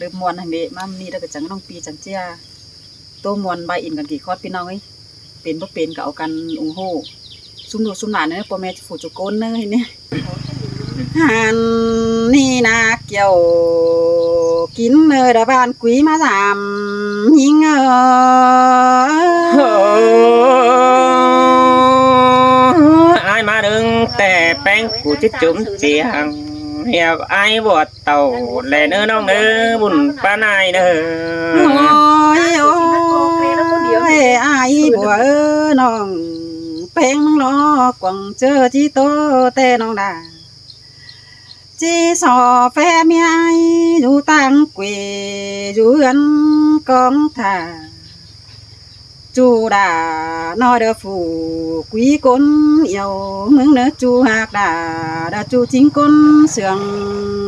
รือมวนให้เมมานี่แล้วก็จังน้องปีจังเจียโตมวนใบอินกันกี่คอดพี่น้องเอ้ยเป็นบ่เป็นก็เอากันอุ้งโหซุ่มดูซุ่มหลานเด้อพ่อแม่ผู้จุโกนเด้อนี่หันนี่นาเกี่ยวกินเด้อดาบ้านกุยมา3หิงai mà đừng tè bánh của chết chúng chiang hẹp ai bọt tàu lệ nữaน้องเด้อบุญป้านายเด้ออายบัวน้องแป้งน้องล้อกวังเจอที่โตแต่น้องดาจีสอแฟเมียอยู่ตั้งเกวอยู่เฮือนกองถ่าจูđà nói đỡ phù quý côn yêu mừng nỡ chu hạc đà chu chính côn sườn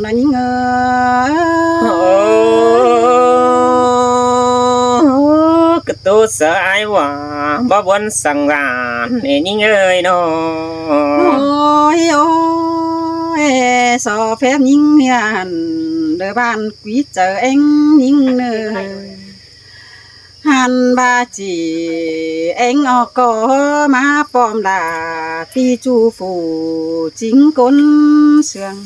là những cái tôi sợ ai quá bao buồn sang gàn để những ơi nó ôi ôi so phép những hiền đỡ ban quý chờ anh những nơi han ba chỉ anh có má bom là phi chu phủ chính côn sương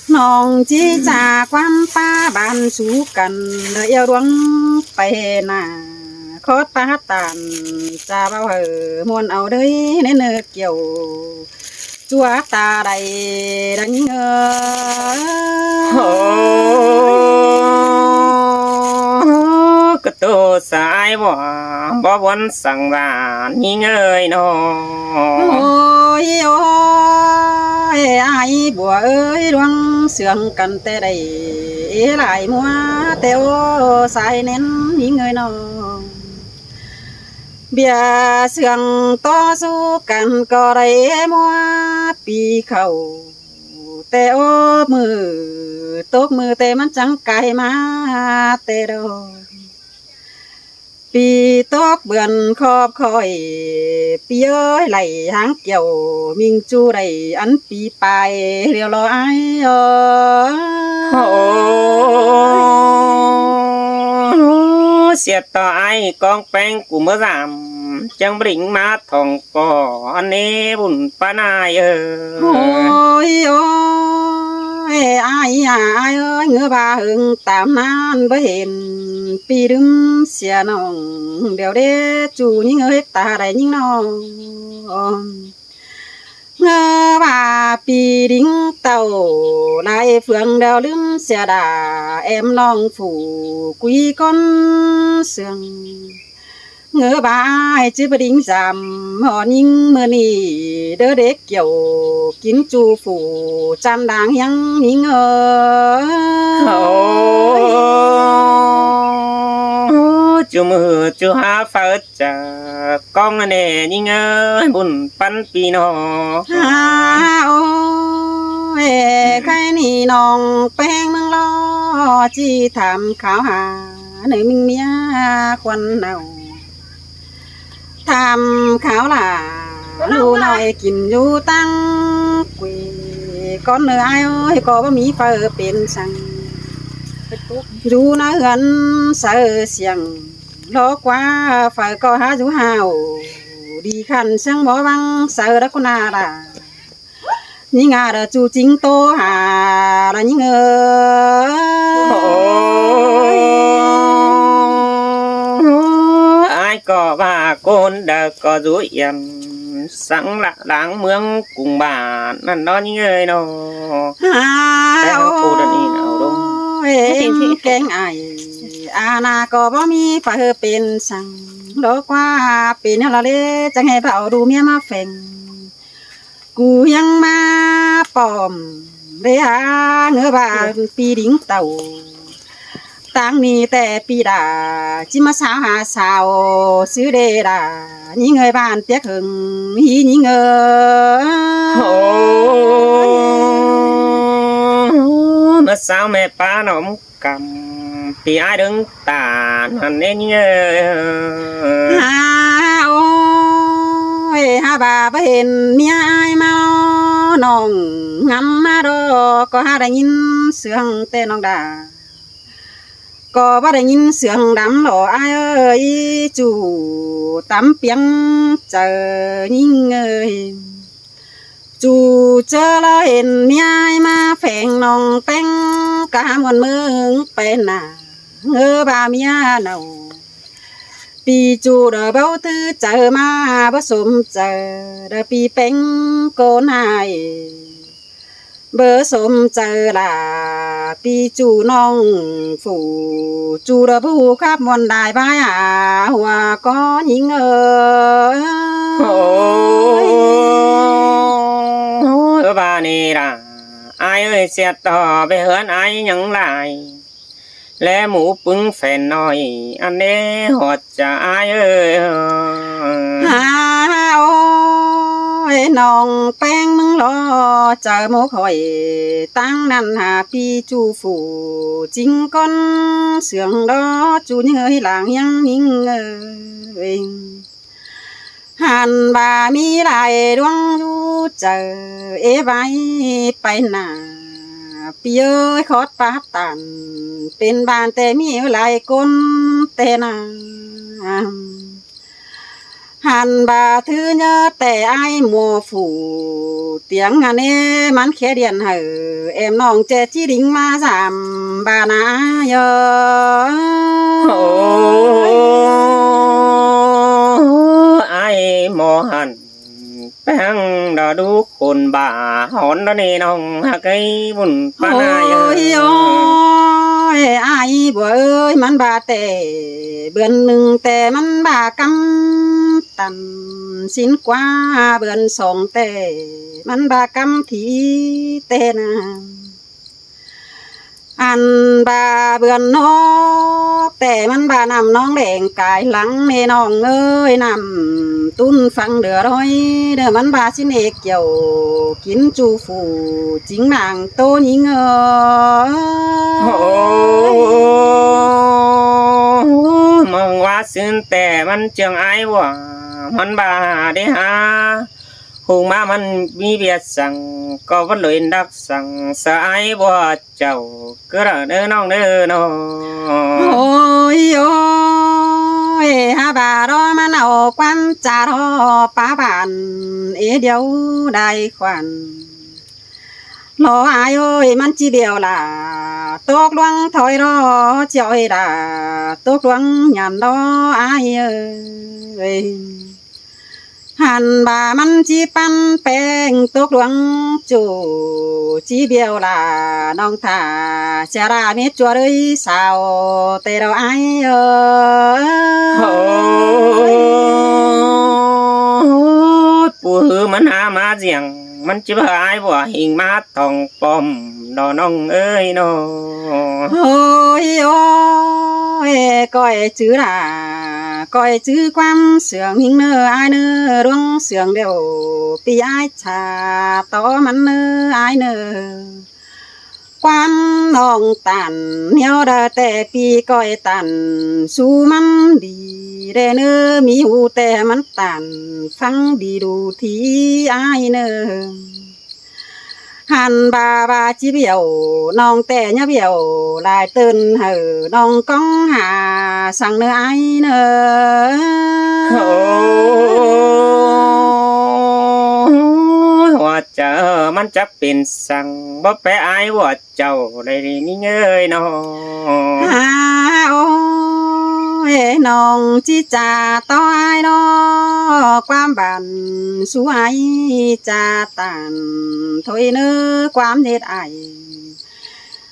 nòng chỉ trà quan pa bàn chú cần đợi yêu đuông phải nà khót pa tàn trà bao hở muôn áo đấy nên nơ kiểu chúa ta đầy đánh cái tôi sai bỏ buồn sang gàn những ơi nó ôi ôi ai bùa ơi đoan sương cần tê đầy lại mua teo sai nén những người nó bia sương to su cần có đầy mua pi khẩu teo mưa tốt mưa tê mắt trắng cay má tê đâuปีตอกเบือนขอบคอยปีเอ้ยไหลหางเกี่ยวมิงจูได้อันปีไปเรียวรอไอ้เสียต่อไอ้กองแป้งกูเมื่อ3จังบริงมาทองก่อนนี้บุญป้านายโอ้ยโอ้ยไอ้เอ้ยเงือบาหึงตามนั้นบ่เห็นปีดึงเสียน้องเดี๋ยวเด้จูยิ่งเอ้ยตาได้ยิ่งน้องเงือบาปีดิ้งเต่าลายเฟืองเดาลืมเสียดาแอมน้องฝูกุยก้นเสืองเงือบาให้จื้อดิ้งจำหอยิ่งเมื่อนี้เด้อเด็กเกี่ยวกินจูฝูจำด่างยังยิ่งchú mưa chú há phật cha con nè nhưng ơi buồn pan pi nó ôi cái này nòng beng măng lo chỉ thầm khảo hà nơi mình mía quan nào thầm khảo là lu nói kín du tăng quỳ con nơi ai ơi có bá mỹ phở bên sang du nói gần sợ xiềng lo quá phải có há chú hào đi khăn sang bỏ băng sợ đó con à là những là chú chính tô hà là những ai có bà con đã có dối em sáng lạ đáng mương cùng bà nó những người nó cô đơn in ở đâu em kén ai na cóบ่มีฝาเป็นสั่งดอกว่าเป็นอะไรจังให้เบาดูเมียมาแฝงกูยังมาปอมเรียเงือบานปีดิ้งเต่าตั้งนี้แต่ปีดาจิมาสาวหาสาวซื้อเดดานี่เงยบ้านเตี้ยหึงฮีนี่เงย mà sao mẹ ba nó không cầm thì ai đứng tàn hẳn nên như ôi ha bà bà hiền mía ai mau nòng ngắm má đô có ha đã nhìn sương tên nòng đà có bắt được nhìn sương đắm đỏ ai ơi chủ tắm tiếng chờ nhìn ơi chủ chờ lên nhai mà phèn nòng bánh cả một mương bên à ngơ ba mía nào bị chủ đỡ bao tư chờ mà bao sum chờ đỡ bị bánh cô này bữa sớm chờ là bị chủ nong phủ chủ đỡ bu khắp mòn đài bái à hòa có những ôi bà này là ai ơi sẽ tỏ về hơn ai nhận lại lẽ mũ bưng phèn nói anh ấy họ chả ai ơi ha ôi nong bánh nâng lo chờ một hồi tăng năn hà pi chủ phủ chính con sướng đó chủ những ơi làng nhang những ơi hàn bà mi lại đoan du chờ ế vai bay nà pi ơi khót bát tàn bên bàn tê mi lại con tê nà hàn bà thứ nhớ tè ai mùa phủ tiếng ngàn em mắn khẽ điện hở em nòng trẻ chi đính ma giảm bà nà nhớ ai mò hẳn bang đã đu khôn bà hòn đó nè nong cái bún ôi ôi ai bùa ơi mắn bà tè bươn nưng tè mắn bà cắm tầm xin qua bươn sòng tè mắn bà cắm thì tè nà ăn bà bươn nó tè mắn bà nằm nong đèn cài lắng nè nong ơi nằm tun phăng đứa đôi đứa mắn bà xin ê kiểu kín chu phủ chính mạng tô nhí ngờ mong qua xin tèมันเจียงไอ้วะมันบาได้ฮะหูมามันมีเบียดสั่งก็วันเลยดักสั่งสายบ่เจ้าก็ระเด้อน้องเด้อน้อง ôi ôi ha bà đó mà nào quan cha đó phá bản ế điếu đại khoản lo ai ơiมันchỉ điều là tốt loang thôi đó chơi là tốt loang nhàn đó ai ơi hàn bàมันchỉ pan bèn tốt loang chủ chỉ biểu là nong thả cha ra biết chùa đấy sao tê đâu ai ơiปู่หือมันหามาเสียงมันจิบหายบ่หิงมาทองปอมดอน้องเอ้ยน้อ ôi ôi coi chữ là coi chữ quan sướng hình nơ ai nơ đúng sướng đều pi ai chả to mắn nơ ai nơ quan nong tàn nhau đờ tè pi coi tàn su mắn đi đè nơ mi hu tè mắn tàn phăng đi đủ thì ai nơ hàn bà chỉ biểu nong tè nhá biểu lại tên hở nong con hà sang nơi ai nơว่าเจอมันจะเป็นสั่งบ่แปะอายว่าเจ้าได้นี่เงยน้อ hà ôi nong chỉ trà to ai đó quan bản su ai trà tàn thôi nơ quan hết ai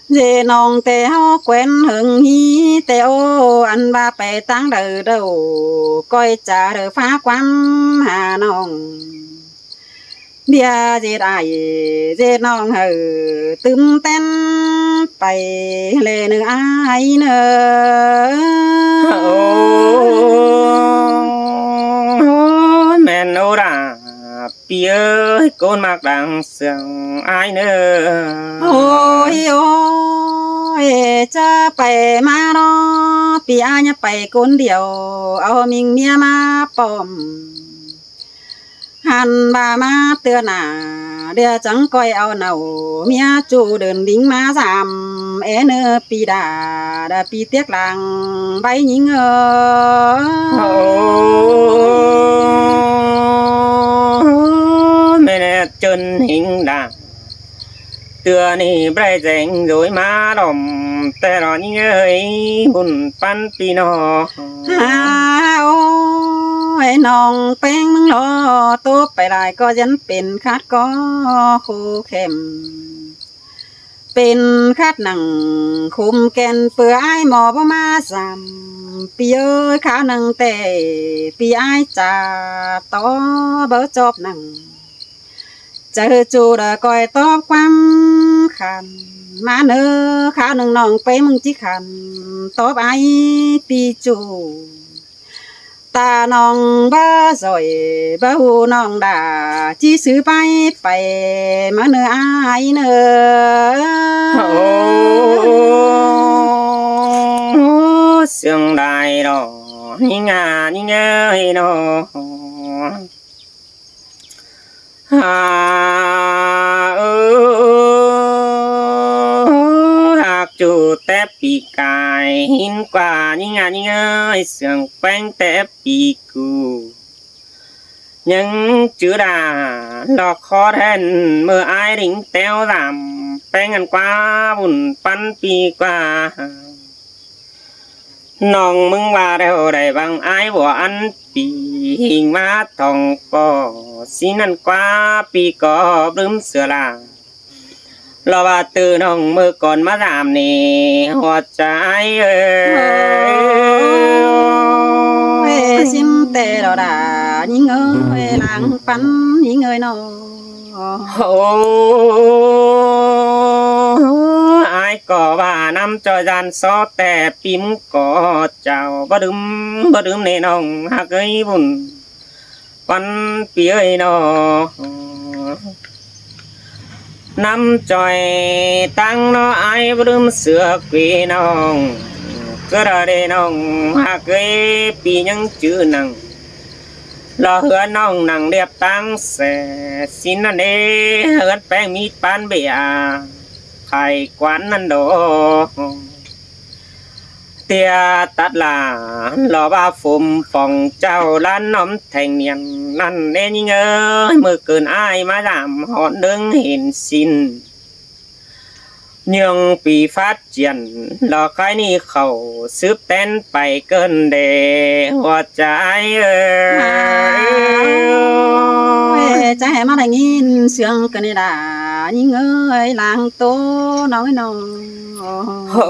dê nong tè ho quen hừng hi tè ô ăn ba bè tăng đời đầu coi trà đời phá quan hà nong bia dê đại dê nong hờ tươm ten bay lệ nữ ai nơ mẹ nô đà bia con mặc đằng sương ai nữa ôi ôi cha bay ma đó bia nhá bay con điều ao mình mía ma bom hàn bà ma tưa nà đưa chẳng coi ao nào mía chủ đơn đính má giảm em nơ pi đà pi tiếc làng bay nhính mẹ nè chân hình đàng tựa ni bray dành rồi má đom tè đó những ơi buồn pan pino ha ôi nong bén nâng lo tốtไปหลายก็ยันเป็นคาดก็คู่เข้มเป็นคาดหนังคุมแกนเปื่อไอหมอบ่มาสามปีเอ้ยข้าวหนังแต่ปีไอจ่าต่อเบอจบหนังเจอจูดก้อยตอบความขันมาเนอข้าวหนังน้องไปมึงจิขันตอบไอปีจูตาน้องบ้าสอยบ้าหูน้องด่าจีซื้อไปมาเนอไอเนอเสียงได้ดอนี่งานี่เงยดอหากจูแต่ปีกายหินกว่านี่งานี่เงยเสียงแป้งแต่ปีกูยังจืดาหลอกคอแทนเมื่อไอริงเต้วดำแป้งกันกว่าบุญปันปีกว่าน้องมึงว่าได้ได้บางไอ้บ่อันปีหิงมาทองปอสินั่นกว่าปีก็บลืมเสือลารอว่าตื่นน้องเมื่อก่อนมาถามนี่หัวใจซิมแต่เราด่ายิ่งเอ้ยหลังปันยิ่งเอ้ยน้อโอ้ไอ้ก็ว่านำจอยดันซอแต่ปิมก็เจ้าบ่ดื่มในน้องหักเอ้ยบุญปันปีเอ้ยน้องนำจอยตั้งน้อไอ้บ่ดื่มเสือกปีน้องก็ได้น้องหักเอ้ยปียังจื้อนังรอเหือน้องนั่งเรียบตั้งแสสินนั่นเอเหือแป้งมีปานเบียไข่กวนนั่นโดเตียตัดลารอว่าฟุมฟองเจ้าล้านน้อมแทงเนียนนั่นเอ้ยิ่งเอ้ยเมื่อเกินอายมาดามหอนดึงเห็นสินยังปีphát triểnรอใครนี่เขาซืบเต้นไปเกินเดหัวใจใจมาได้ยินเสียงกันนี่ด่ายิ่งเอ้ยหลังโตน้องไอ้น้องโอ้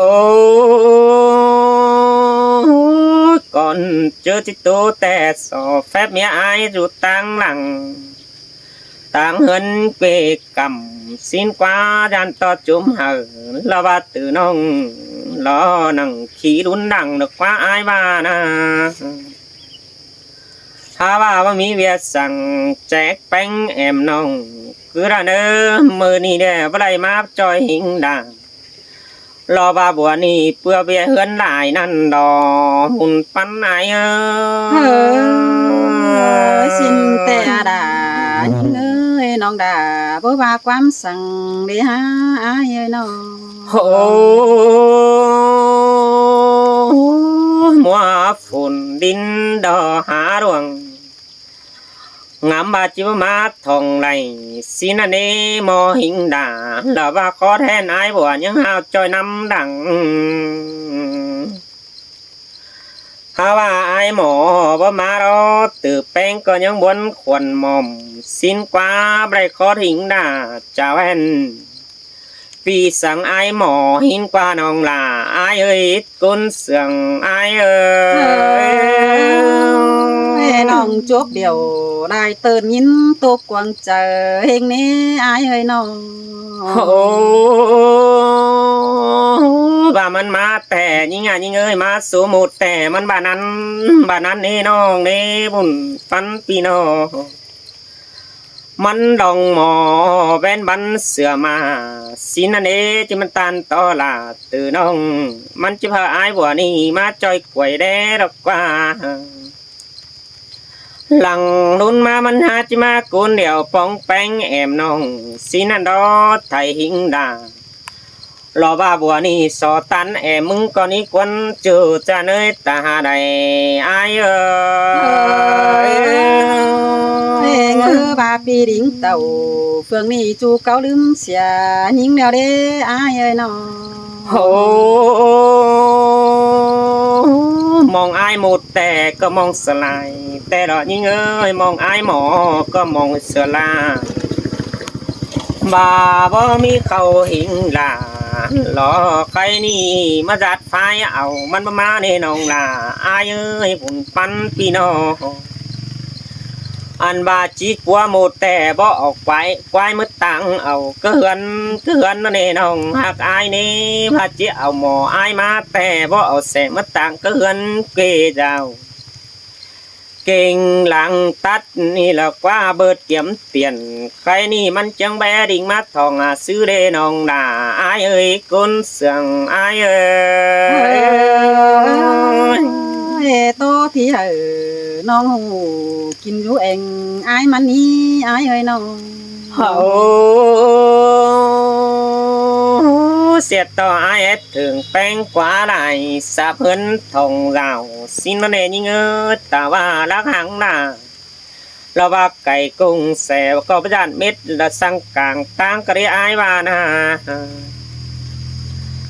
ก่อนเจอที่โตแต่สอแฟบเมียอายอยู่ตั้งหลังต่างเหินเปกำสิ้นกว่าดันต่อจุ่มหาละว่าตื่นน้องรอนั่งขี่รุนดังดอกว่าอายบ้านะถ้าว่ามีเวียสั่งแจกแป้งแอมน้องคือระเนอมือนี่เด้บ่ได้มาจอยหิงดังรอว่าบัวนี่เพื่อเวียเฮือนหลายนั่นดอหุ่นปันไหนสินแต่ด่ายิ่งเอ้ยน้องด่าบ่ว่าความสั่งได้หาอายเอ้ยน้องโอ้มัวฝุ่นดินดอหาดวงงามบาจิบมาทองไหลสินันเอมอหิงด่าแล้วว่าขอแทนอายบัวยังหาวจอยน้ำดังถ้าว่าอายหมอบ่มารอตือแป้งก็ยังบนขวนหม่อมสินกว่าไบรขอหิงด่าเจ้าแอนปีสั่งอายหมอหินกว่าน้องลาอายเอ้ยกุนเสืองอายเอ้ยน้องจบเดียวได้เตือนยินตกกวางเจอเฮงนี้อายเอ้ยน้องโอ้ว่ามันมาแต่ยิ่งยิ่งเอ้ยมาสมุดแต่มันบ้านนั้นนี่น้องนี่บุญปันปีน้องมันดองหมอแว่นบันเสือมาสินันเอที่มันตันต่อลาตื่นน้องมันจะพาอายบัวนี่มาจอยกวยแด่ดอกกว่าหลังนุ่นมามันหาจิมากุนเดียวปองแป้งแอมน้องสินันดอไทยหิงดา lò ba bùa ni so tan em mừng con ni quân trừ cha nơi ta đầy ai ơi ngư ba pi đỉnh tàu phường ni chu cao lưm xia nhìn nào đê ai ơi nó Hô mong ai một tè có mong sờ lại tè đó nhưng ơi mong ai mỏ có mong sờ la bà bơ mi khâu hình là lò cây ni mà giặt phai ảoมันมาเนนองlà ai ơi buồn pan pinoอันบาจิกว่าหมดแต่บ่ออกไปควายมืดตังเอาเกือนนั่นเองน้องหักอายนี่พาจิเอาหมออายมาแต่บ่เอาแสมืดตังเกือนเกเจ้าเก่งหลังตัดนี่ละกว่าเบิดเกี่ยมเตียนใครนี่มันจังแบดิ่งมาทองซื้อเดน้องด่าอายเอ้ยก้นเสียงอายเอ้ย โตที่น้องกินอยู่เองอายมันนี่อายเอ้ยน้อง เสียต่อไอ้ถึงแป้งกว่าไหลสะเพิ่นทองเราสิ้นมันเองยิ่งแต่ว่ารักหังหน้าเราว่าไก่กุ้งแสบก็ประจันเม็ดละสังกลางตั้งกระดิไอ้ว่านะ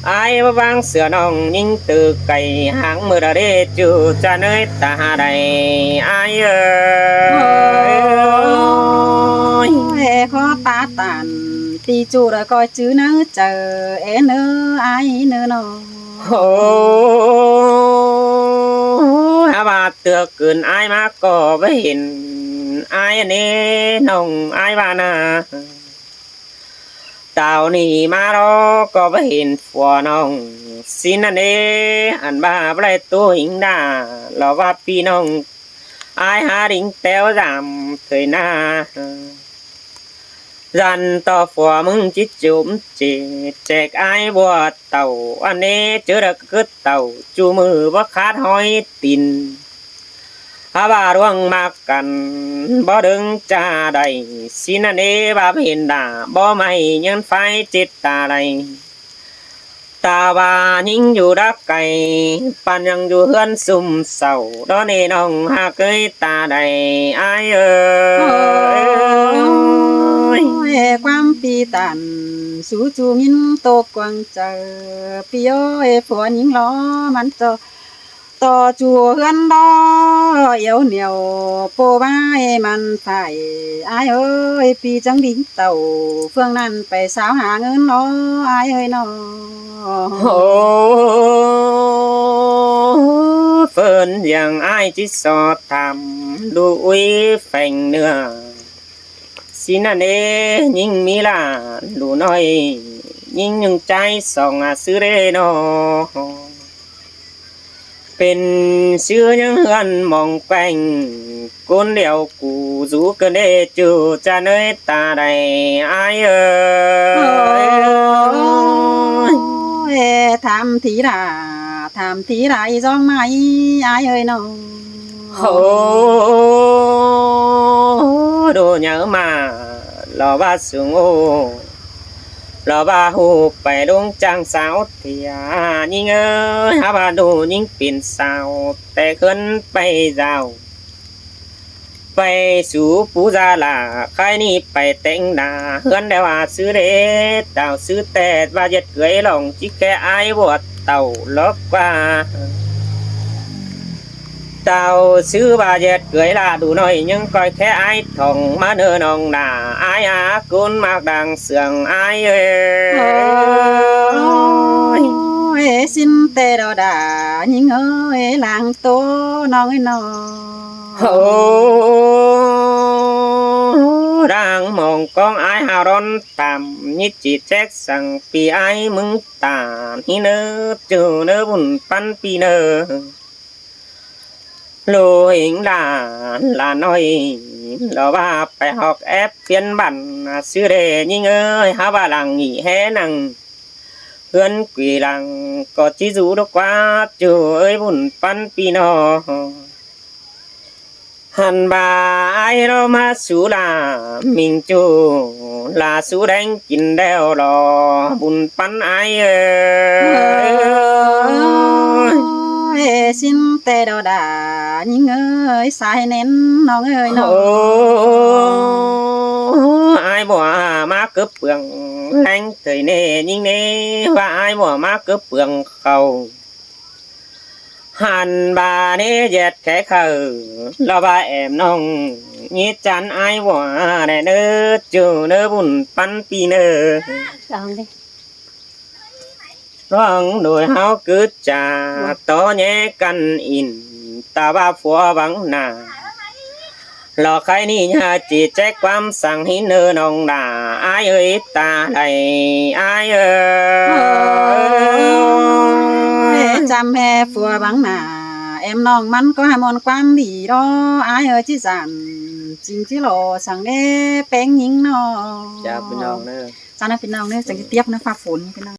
ไอ้บางเสือน้องยิ่งตือไก่หางมือระเดจูจะเนยตาใดไอ้ขอตาตันตีจูrồi coi chứ nó chờ é nơ ai nơ nó โอ้อาบาเตือเกินอายมาก็ไม่เห็นอายนี่น้องอายบานาเต่านี่มารอก็ไม่เห็นฝัวน้องสินนี่อันบาไรตัวหิงดาเราว่าพี่น้องอายหาดิ่งแต้วจำเคยหน้ารันต่อฝัวมึงจิจุ่มจีแจกไอ้บัวเต่าอันนี้เจอระกึดเต่าจูมือว่าขาดห้อยตินอาบาร่วงมากกันบ่ดึงจ่าใดสินันเอบาเห็นด่าบ่ไม่ยันไฟจิตตาใดตาบานิ่งอยู่ดักไก่ปันยังอยู่เฮือนซุ่มเศร้าดอนเอน้องหาเคยตาใดไอ้เอ้ยความปีตันสู่จูมินโตกวางเจอปีโอ้ยผัวหญิงล้อมันต่อจูเฮือนดอเยวเหนียวโปบ้ายมันไฟอายเอ้ยปีจังดิ้งเต่าเฟื่องนั้นไปสาวหาเงินน้ออายเอ้ยน้อโอ้เฟินอย่างอายจิสอดทำดูอุ้ยแฝงเนื้อสินันเอยิ่งมีลาดูน้อยยิ่งยังใจส่องซื้อเรนอเป็นชื่อยังเฮือนมองแป้งคนเดียวกูรู้กันได้จูจะเนยตาใดอายเอ้ยทำทีละอีจ้องไม้อายเอ้ยน้องโอ้đồ nhớ mà lò ba xuống ô lò ba hù phải đúng trang sáo thì nhưng ơi hả ba đồ nhưng tiền saoแต่ขึ้นไปราวไปสู่ปูจาละใครนี่ไปแต่งหน้าเฮือนได้ว่าซื้อเด็ดดาวซื้อแต่ว่าจะเกยลองจิแค่อายบวชเต่าล็อกว่าเต่าซื้อบาเจ็ดเกยลาดูหน่อยยังคอยแค่ไอ้ทองมาเนินองหน้าไอ้อากุนมากดังเสียงไอ้เอ้ยสินเตดอดายิงเอ้ยหลังโตน้องเอ้ยน้องโอ้ดังมองกองไอ้หารอนตามยิจิแจ็คสั่งปีไอ้มึงตาฮีเนอเจอเนอบุญปันปีเนอlô hình là nói lo ba phải học ép phiên bản xưa đề nhưng ơi há ba làng nghỉ hè năng hươn quỷ làng có chí rú đâu quá chú ơi buồn pan pino hàn bà ai đó mà sú là mình chú là sú đánh kín đeo lò bùn bắn ai ơi สิ้นแต่ดอดายิงเอ้ยสายเน้นน้องเอ้ยน้อง ai bỏ má cướp bường lanh thời nè nhưng nè và ai bỏ má cướp bường khẩu hàn bà nè dẹt cái khờ lo ba em nong nhét chán ai bỏ nè nơ chu nơ bùn pan pi nơ Còn đi. rong đôi háo cứ trà to nhé căn in ta ba phua vắng nà lò khai ni nha chỉ tráchความสั่งให้เนินองด่าอายเอ้ยตาใดอายเอ้ย chăm hè phùa bắn nà em non mắn có hai môn quan đi đó ai ơi chứ giản chính chứ lộ sáng đê bén nhính nó จะเป็นน้องเนอะ sao nó bên non nữa chẳng cái tiếp nó pha phun bên non